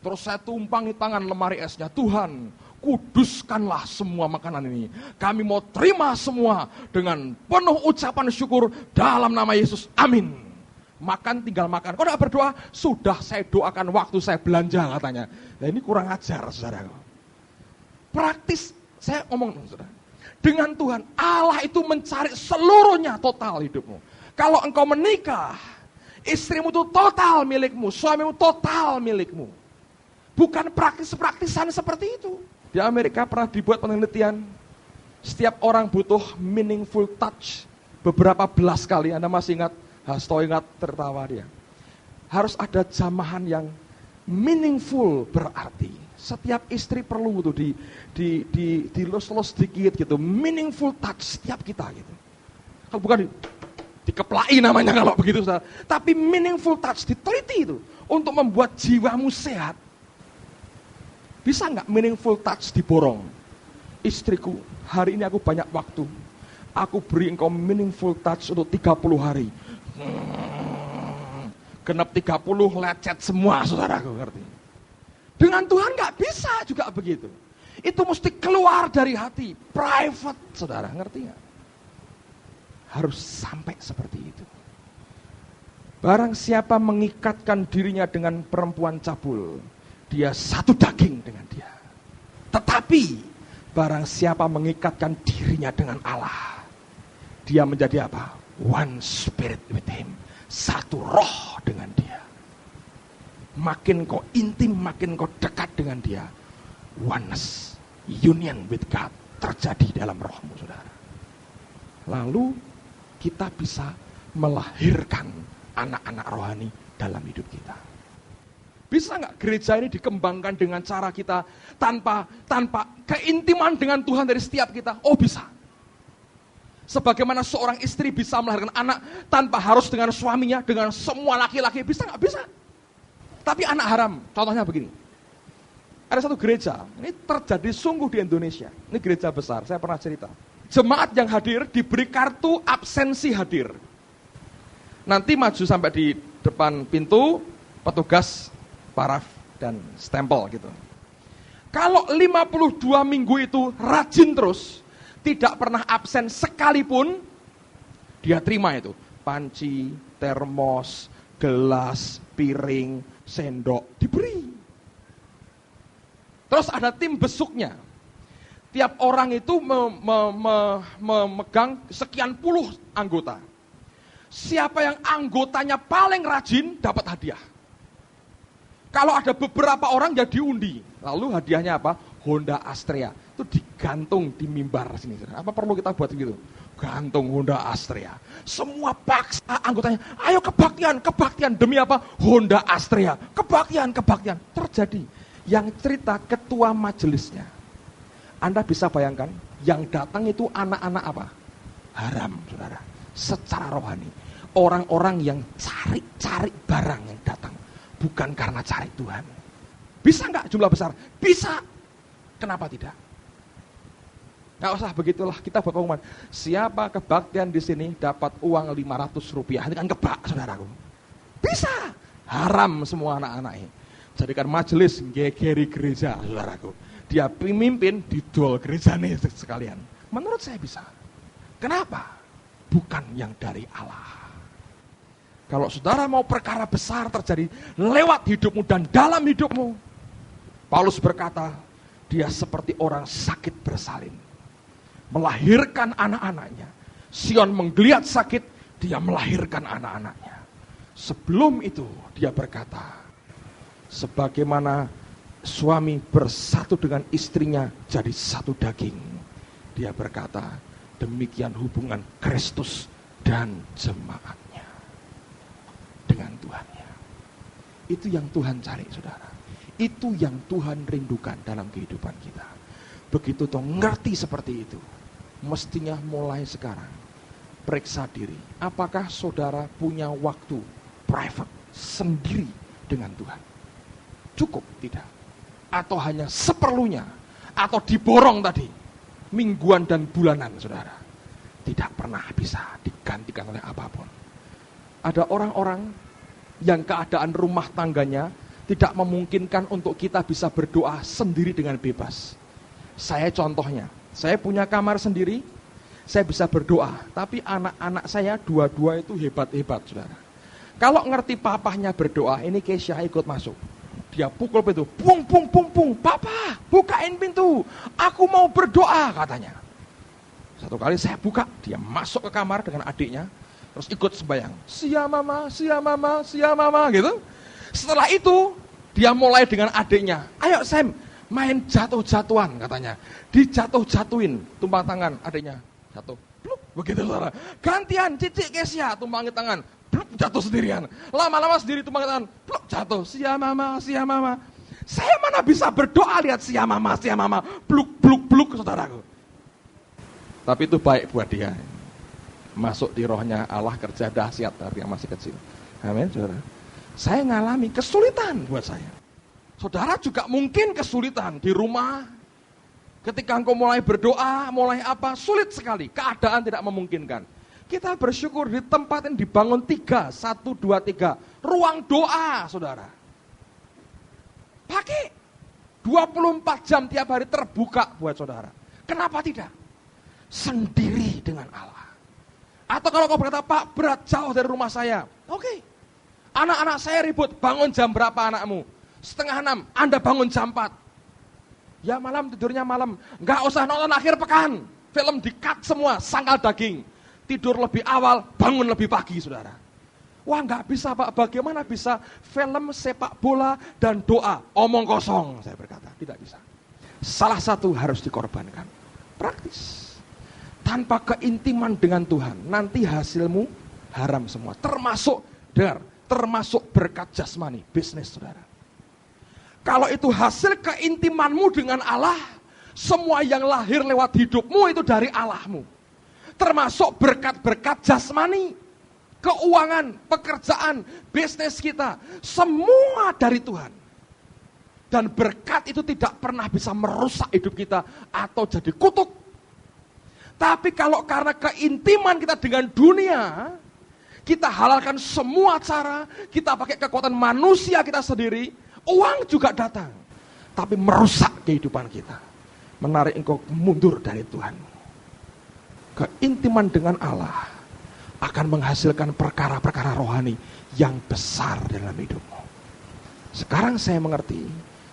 Terus saya tumpangi tangan lemari esnya, Tuhan, kuduskanlah semua makanan ini. Kami mau terima semua dengan penuh ucapan syukur dalam nama Yesus. Amin. Makan tinggal makan. Kok tidak berdoa? Sudah saya doakan waktu saya belanja katanya. Nah ini kurang ajar saudara. Praktis, saya ngomong saudara. Dengan Tuhan, Allah itu mencari seluruhnya total hidupmu. Kalau engkau menikah, istrimu itu total milikmu, suamimu total milikmu. Bukan praktis-praktisan seperti itu. Di Amerika pernah dibuat penelitian, setiap orang butuh meaningful touch beberapa belas kali. Anda masih ingat, Hasto ingat, tertawa dia. Harus ada jamahan yang meaningful berarti. Setiap istri perlu tuh dilus-lus sedikit gitu, meaningful touch setiap kita gitu. Kalau bukan dikeplai namanya kalau begitu, saudara. Tapi meaningful touch diteliti itu untuk membuat jiwamu sehat. Bisa nggak meaningful touch diborong? Istriku, hari ini aku banyak waktu. Aku beri engkau meaningful touch untuk 30 hari. Genap 30 lecet semua, saudaraku, ngerti? Dengan Tuhan nggak bisa juga begitu. Itu mesti keluar dari hati, private, saudara, ngerti nggak? Harus sampai seperti itu. Barang siapa mengikatkan dirinya dengan perempuan cabul, dia satu daging dengan dia. Tetapi barang siapa mengikatkan dirinya dengan Allah, dia menjadi apa? One spirit with him. Satu roh dengan dia. makin kau intim, makin kau dekat dengan dia, oneness, union with God terjadi dalam rohmu, saudara. Lalu kita bisa melahirkan anak-anak rohani dalam hidup kita. Bisa nggak gereja ini dikembangkan dengan cara kita tanpa keintiman dengan Tuhan dari setiap kita? Oh bisa. Sebagaimana seorang istri bisa melahirkan anak tanpa harus dengan suaminya, dengan semua laki-laki, bisa nggak? Bisa. Tapi anak haram, contohnya begini. Ada satu gereja, ini terjadi sungguh di Indonesia. Ini gereja besar, saya pernah cerita. Jemaat yang hadir diberi kartu absensi hadir. Nanti maju sampai di depan pintu, petugas paraf dan stempel gitu. Kalau 52 minggu itu rajin terus, tidak pernah absen sekalipun, dia terima itu. Panci, termos, gelas, piring, sendok, diberi. Terus ada tim besuknya. Tiap orang itu memegang sekian puluh anggota. Siapa yang anggotanya paling rajin, dapat hadiah. Kalau ada beberapa orang ya diundi. Lalu hadiahnya apa? Honda Astrea. Itu digantung di mimbar sini. Apa perlu kita buat gitu? Gantung Honda Astrea. Semua paksa anggotanya, ayo kebaktian. Demi apa? Honda Astrea. Kebaktian. Terjadi. Yang cerita ketua majelisnya. Anda bisa bayangkan, yang datang itu anak-anak apa? Haram, saudara. Secara rohani. Orang-orang yang cari barang yang datang. Bukan karena cari Tuhan. Bisa nggak jumlah besar? Bisa. Kenapa tidak? Nggak usah begitulah, kita buat pengumuman. Siapa kebaktian di sini dapat uang 500 rupiah. Ini kan kebak, saudaraku. Bisa. Haram semua anak-anak ini. Jadikan majelis gegeri gereja, saudaraku. Dia pemimpin didol gerejanya sekalian. Menurut saya bisa. Kenapa? Bukan yang dari Allah. Kalau saudara mau perkara besar terjadi lewat hidupmu dan dalam hidupmu, Paulus berkata, dia seperti orang sakit bersalin. Melahirkan anak-anaknya. Sion menggeliat sakit, dia melahirkan anak-anaknya. Sebelum itu dia berkata, sebagaimana suami bersatu dengan istrinya jadi satu daging. Dia berkata, demikian hubungan Kristus dan jemaatnya dengan Tuhannya. Itu yang Tuhan cari, saudara. Itu yang Tuhan rindukan dalam kehidupan kita. Begitu toh ngerti seperti itu, mestinya mulai sekarang periksa diri. Apakah saudara punya waktu private sendiri dengan Tuhan? Cukup tidak? Atau hanya seperlunya? Atau diborong tadi? Mingguan dan bulanan, saudara. Tidak pernah bisa digantikan oleh apapun. Ada orang-orang yang keadaan rumah tangganya tidak memungkinkan untuk kita bisa berdoa sendiri dengan bebas. Saya contohnya, saya punya kamar sendiri, saya bisa berdoa. Tapi anak-anak saya dua-dua itu hebat-hebat, saudara. Kalau ngerti papahnya berdoa, ini Kesha ikut masuk. Dia pukul pintu, pung, papa, bukain pintu, aku mau berdoa, katanya. Satu kali saya buka, dia masuk ke kamar dengan adiknya, terus ikut sembahyang. Sia mama, gitu. Setelah itu, dia mulai dengan adiknya. Ayo Sam, main jatuh-jatuhan, katanya. Dijatuh-jatuhin, tumpang tangan adiknya. Jatuh, pluk, begitu saudara. Gantian, Cici Kesia, tumpangin tangan. Pluk, jatuh sendirian. Lama-lama sendiri tumpangin tangan. Pluk, jatuh. Sia mama. Saya mana bisa berdoa lihat sia mama. Pluk, saudaraku. Tapi itu baik buat dia. Masuk di rohnya Allah, kerja dahsyat dari yang masih kecil. Amin, saudara. Saya ngalami kesulitan buat saya. Saudara juga mungkin kesulitan di rumah. Ketika engkau mulai berdoa, mulai apa, sulit sekali. Keadaan tidak memungkinkan. Kita bersyukur di tempat ini dibangun 3 ruang doa, saudara. Pakai 24 jam tiap hari terbuka buat saudara. Kenapa tidak? Sendiri dengan Allah. Atau kalau kau berkata, Pak, berat jauh dari rumah saya. Oke. Anak-anak saya ribut, bangun jam berapa anakmu? 5:30, Anda bangun jam 4. Ya malam, tidurnya malam. Nggak usah nonton akhir pekan. Film di-cut semua, sangkal daging. Tidur lebih awal, bangun lebih pagi, saudara. Wah nggak bisa Pak, bagaimana bisa film sepak bola dan doa? Omong kosong, saya berkata, tidak bisa. Salah satu harus dikorbankan, praktis. Tanpa keintiman dengan Tuhan, nanti hasilmu haram semua. Termasuk berkat jasmani, bisnis saudara. Kalau itu hasil keintimanmu dengan Allah, semua yang lahir lewat hidupmu itu dari Allahmu. Termasuk berkat-berkat jasmani, keuangan, pekerjaan, bisnis kita, semua dari Tuhan. Dan berkat itu tidak pernah bisa merusak hidup kita atau jadi kutuk. Tapi kalau karena keintiman kita dengan dunia, kita halalkan semua cara, kita pakai kekuatan manusia kita sendiri, uang juga datang. Tapi merusak kehidupan kita. Menarik engkau mundur dari Tuhan. Keintiman dengan Allah akan menghasilkan perkara-perkara rohani yang besar dalam hidupmu. Sekarang saya mengerti.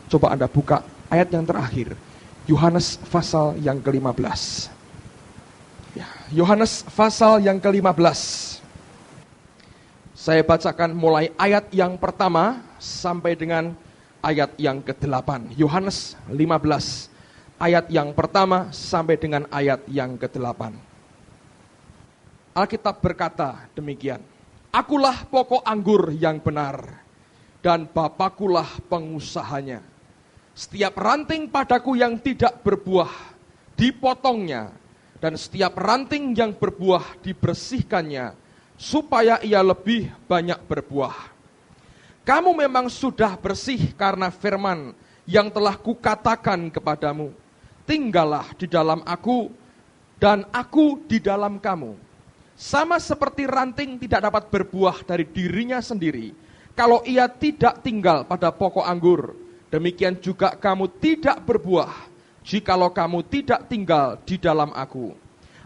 Coba Anda buka ayat yang terakhir. Yohanes pasal yang ke-15. Yohanes pasal yang ke-15. Saya bacakan mulai ayat yang pertama sampai dengan ayat yang ke-8. Yohanes 15 ayat yang pertama sampai dengan ayat yang ke-8. Alkitab berkata demikian. Akulah pokok anggur yang benar dan Bapakulah pengusahanya. Setiap ranting padaku yang tidak berbuah dipotongnya. Dan setiap ranting yang berbuah dibersihkannya, supaya ia lebih banyak berbuah. Kamu memang sudah bersih karena firman yang telah kukatakan kepadamu. Tinggallah di dalam aku, dan aku di dalam kamu. Sama seperti ranting tidak dapat berbuah dari dirinya sendiri, kalau ia tidak tinggal pada pokok anggur. Demikian juga kamu tidak berbuah, jikalau kamu tidak tinggal di dalam aku.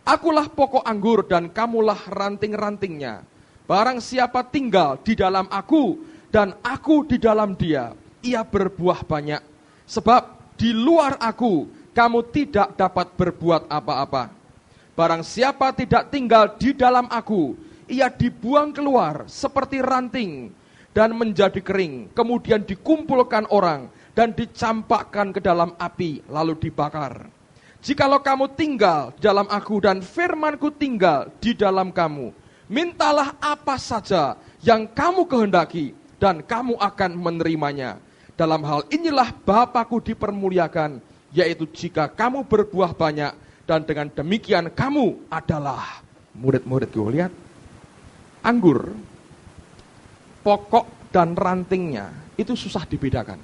Akulah pokok anggur dan kamulah ranting-rantingnya. Barang siapa tinggal di dalam aku dan aku di dalam dia, ia berbuah banyak. Sebab di luar aku, kamu tidak dapat berbuat apa-apa. Barang siapa tidak tinggal di dalam aku, ia dibuang keluar seperti ranting dan menjadi kering. Kemudian dikumpulkan orang dan dicampakkan ke dalam api, lalu dibakar. Jikalau kamu tinggal di dalam aku dan firmanku tinggal di dalam kamu, mintalah apa saja yang kamu kehendaki dan kamu akan menerimanya. Dalam hal inilah Bapakku dipermuliakan, yaitu jika kamu berbuah banyak, dan dengan demikian kamu adalah murid-muridku. Lihat, anggur, pokok dan rantingnya itu susah dibedakan.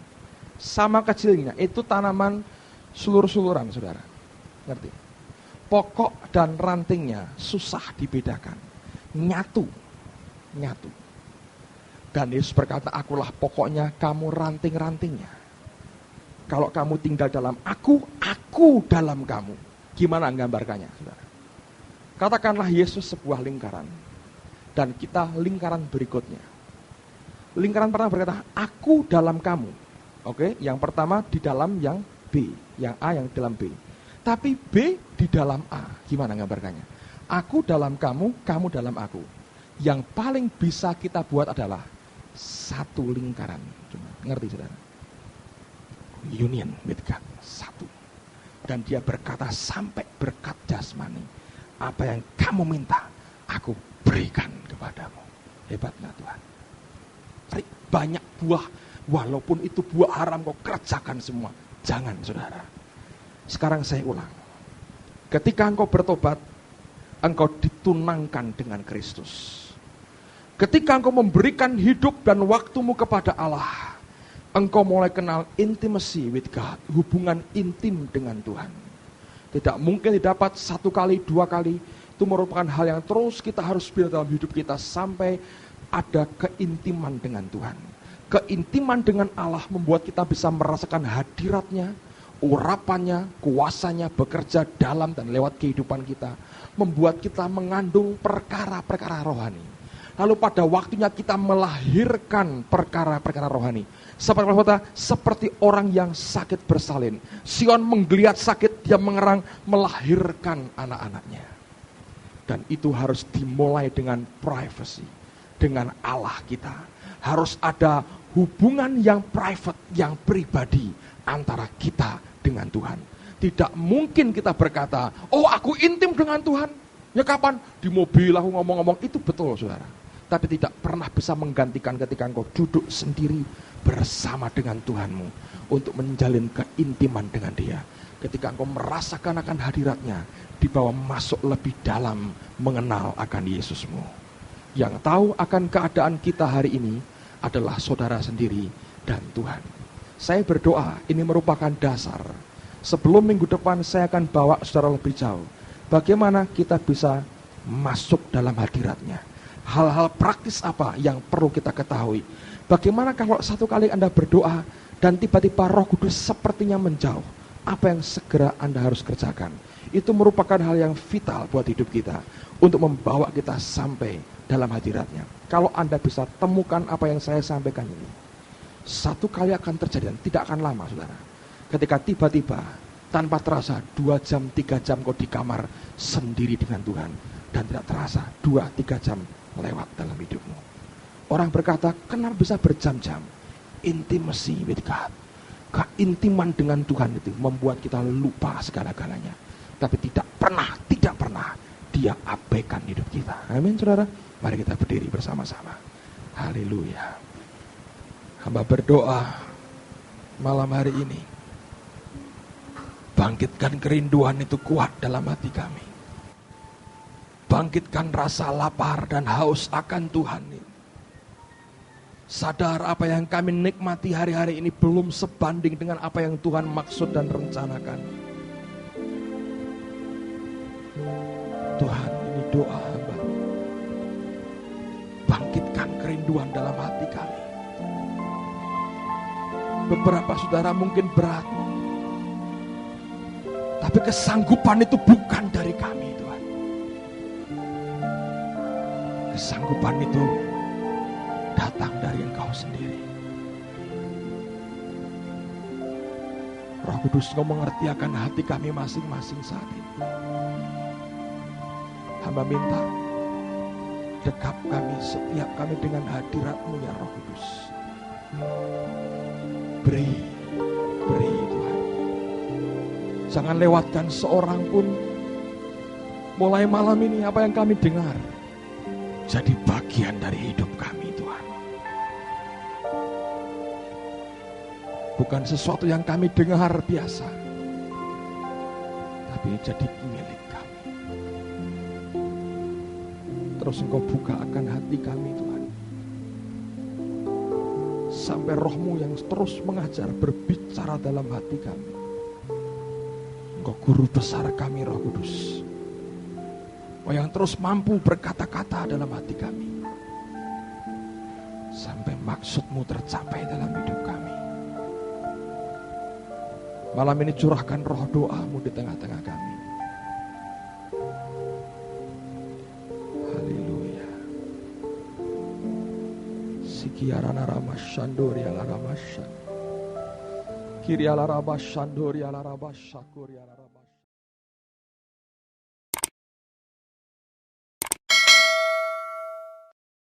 Sama kecilnya, itu tanaman sulur-suluran, saudara. Ngerti? Pokok dan rantingnya susah dibedakan. Nyatu. Dan Yesus berkata, akulah pokoknya, kamu ranting-rantingnya. Kalau kamu tinggal dalam aku dalam kamu. Gimana gambarkannya, saudara? Katakanlah Yesus sebuah lingkaran. Dan kita lingkaran berikutnya. Lingkaran pertama berkata, aku dalam kamu. Oke, yang pertama di dalam yang B, yang A yang dalam B. Tapi B di dalam A, gimana gambarkannya? Aku dalam kamu, kamu dalam aku. Yang paling bisa kita buat adalah satu lingkaran. Ngerti saudara? Union with God, satu. Dan dia berkata sampai berkat jasmani. Apa yang kamu minta, aku berikan kepadamu. Hebatnya Tuhan. Banyak buah. Walaupun itu buah haram kau kerjakan semua. Jangan saudara. Sekarang saya ulang. Ketika engkau bertobat, engkau ditunangkan dengan Kristus. Ketika engkau memberikan hidup dan waktumu kepada Allah, engkau mulai kenal intimacy with God. Hubungan intim dengan Tuhan. Tidak mungkin didapat satu kali, dua kali. Itu merupakan hal yang terus kita harus build dalam hidup kita sampai ada keintiman dengan Tuhan. Keintiman dengan Allah membuat kita bisa merasakan hadiratnya, urapannya, kuasanya bekerja dalam dan lewat kehidupan kita. Membuat kita mengandung perkara-perkara rohani. Lalu pada waktunya kita melahirkan perkara-perkara rohani. Seperti orang yang sakit bersalin. Sion menggeliat sakit, dia mengerang, melahirkan anak-anaknya. Dan itu harus dimulai dengan privacy. dengan Allah kita. Harus ada hubungan yang private, yang pribadi antara kita dengan Tuhan. Tidak mungkin kita berkata, oh aku intim dengan Tuhan. Ya kapan? Di mobil aku ngomong-ngomong, itu betul saudara. Tapi tidak pernah bisa menggantikan ketika engkau duduk sendiri bersama dengan Tuhanmu untuk menjalin keintiman dengan Dia. Ketika engkau merasakan akan hadiratnya, dibawa masuk lebih dalam mengenal akan Yesusmu. Yang tahu akan keadaan kita hari ini adalah saudara sendiri dan Tuhan. Saya berdoa ini merupakan dasar. Sebelum minggu depan saya akan bawa saudara lebih jauh. Bagaimana kita bisa masuk dalam hadiratnya. Hal-hal praktis apa yang perlu kita ketahui. Bagaimana kalau satu kali Anda berdoa dan tiba-tiba Roh Kudus sepertinya menjauh. Apa yang segera Anda harus kerjakan. Itu merupakan hal yang vital buat hidup kita. Untuk membawa kita sampai dalam hadiratnya. Kalau Anda bisa temukan apa yang saya sampaikan ini. Satu kali akan terjadi dan tidak akan lama saudara. Ketika tiba-tiba tanpa terasa 2 jam 3 jam kau di kamar sendiri dengan Tuhan. Dan tidak terasa 2-3 jam lewat dalam hidupmu. Orang berkata, kenapa bisa berjam-jam? Intimacy with God. Keintiman dengan Tuhan itu membuat kita lupa segala-galanya. Tapi tidak pernah Dia abaikan hidup kita. Amin saudara. Mari kita berdiri bersama-sama. Haleluya. Hamba berdoa malam hari ini. Bangkitkan kerinduan itu kuat dalam hati kami. Bangkitkan rasa lapar dan haus akan Tuhan ini. Sadar apa yang kami nikmati hari-hari ini belum sebanding dengan apa yang Tuhan maksud dan rencanakan. Tuhan, ini doa hamba. Bangkitkan kerinduan dalam hati kami. Beberapa saudara mungkin berat. Tapi kesanggupan itu bukan dari kami Tuhan. Kesanggupan itu datang dari Engkau sendiri. Roh Kudus, Engkau mengerti akan hati kami masing-masing saat ini. Hamba minta, dekap kami, setiap kami dengan hadirat-Mu ya Roh Kudus. Beri Tuhan. Jangan lewatkan seorang pun. Mulai malam ini apa yang kami dengar jadi bagian dari hidup kami Tuhan. Bukan sesuatu yang kami dengar biasa, tapi jadi milik kami. Terus Engkau buka akan hati kami Tuhan. Sampai Roh-Mu yang terus mengajar, berbicara dalam hati kami. Engkau guru besar kami Roh Kudus. Yang terus mampu berkata-kata dalam hati kami. Sampai maksud-Mu tercapai dalam hidup kami. Malam ini curahkan roh doa-Mu di tengah-tengah kami. Haleluya. Sikiarana ramashandori ala ramashan. Kiri ala rabashandori ala rabashakur ala rabashan.